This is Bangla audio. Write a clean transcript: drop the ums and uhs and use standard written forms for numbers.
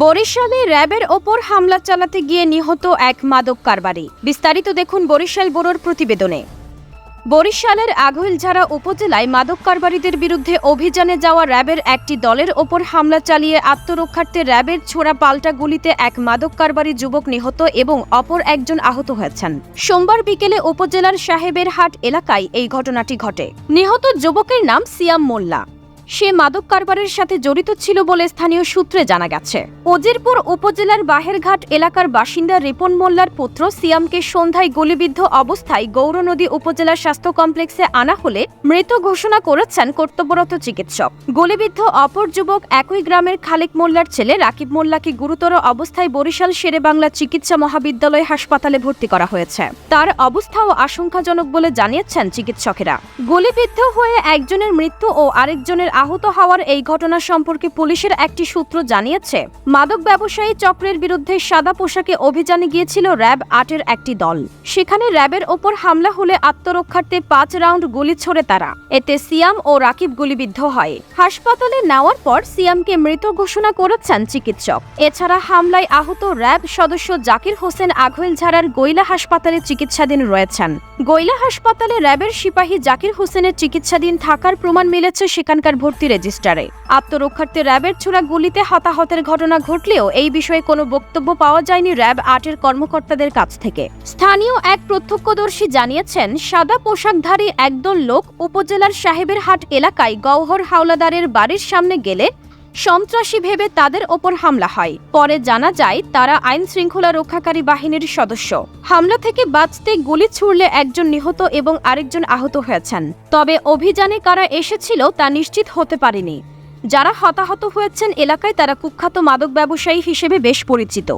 বরিশালে র্যাবের ওপর হামলা চালাতে গিয়ে নিহত এক মাদক কারবারি। বিস্তারিত দেখুন বরিশাল ব্যুরোর প্রতিবেদনে। বরিশালের আঘইলঝাড়া উপজেলায় মাদক কারবারিদের বিরুদ্ধে অভিযানে যাওয়া র্যাবের একটি দলের ওপর হামলা চালিয়ে আত্মরক্ষার্থে র্যাবের ছোড়া পাল্টা গুলিতে এক মাদক কারবারি যুবক নিহত এবং অপর একজন আহত হয়েছেন। সোমবার বিকেলে উপজেলার সাহেবের হাট এলাকায় এই ঘটনাটি ঘটে। নিহত যুবকের নাম সিয়াম মোল্লা। সে মাদক কারবারের সাথে জড়িত ছিল বলে স্থানীয় সূত্রে জানা গেছে। উজিরপুর উপজেলার বাহেরঘাট এলাকার বাসিন্দা রিপন মোল্লার পুত্র সিয়ামকে সন্ধ্যায় গুলিবিদ্ধ অবস্থায় গৌরনদী উপজেলা স্বাস্থ্য কমপ্লেক্সে আনা হলে মৃত ঘোষণা করেছেন কর্তব্যরত চিকিৎসক। গুলিবিদ্ধ অপর যুবক একই গ্রামের খালেক মোল্লার ছেলে রাকিব মোল্লাকে গুরুতর অবস্থায় বরিশাল শেরেবাংলা চিকিৎসা মহাবিদ্যালয় হাসপাতালে ভর্তি করা হয়েছে। তার অবস্থাও আশঙ্কাজনক বলে জানিয়েছেন চিকিৎসকেরা। গুলিবিদ্ধ হয়ে একজনের মৃত্যু ও আরেকজনের আহত হওয়ার এই ঘটনা সম্পর্কে পুলিশের একটি সূত্র জানিয়েছে, মাদক ব্যবসায়ী চক্রের বিরুদ্ধে সাদা পোশাকে অভিযানে গিয়েছিল র্যাব ৮-এর একটি দল। সেখানে র্যাবের ওপর হামলা হলে আত্মরক্ষার্থে ৫ রাউন্ড গুলি ছোড়ে তারা। এতে সিয়াম ও রাকিব গুলিবিদ্ধ হয়। হাসপাতালে নেওয়ার পর সিয়ামকে মৃত ঘোষণা করেছেন চিকিৎসক। এছাড়া হামলায় আহত র্যাব সদস্য জাকির হোসেন আঘইলঝাড়ার গৈলা হাসপাতালে চিকিৎসাধীন রয়েছেন। গৈলা হাসপাতালে র্যাবের সিপাহী জাকির হোসেনের চিকিৎসাধীন থাকার প্রমাণ মিলেছে সেখানকার ভর্তি রেজিস্টারে। আত্মরক্ষার্থে র্যাবের ছোড়া গুলিতে হতাহতের ঘটনা ঘটলেও এই বিষয়ে কোনো বক্তব্য পাওয়া যায়নি র্যাব ৮-এর কর্মকর্তাদের কাছ থেকে। স্থানীয় এক প্রত্যক্ষদর্শী জানিয়েছেন, সাদা পোশাকধারী একদল লোক উপজেলার সাহেবের হাট এলাকায় গওহর হাওলাদারের বাড়ির সামনে গেলে সন্ত্রাসী ভেবে তাদের ওপর হামলা হয়। পরে জানা যায় তারা আইন শৃঙ্খলা রক্ষাকারী বাহিনীর সদস্য। হামলা থেকে বাঁচতে গুলি ছুড়লে একজন নিহত এবং আরেকজন আহত হয়েছেন। তবে অভিযানে কারা এসেছিল তা নিশ্চিত হতে পারেনি। যারা হতাহত হয়েছেন এলাকায় তারা কুখ্যাত মাদক ব্যবসায়ী হিসেবে বেশ পরিচিত।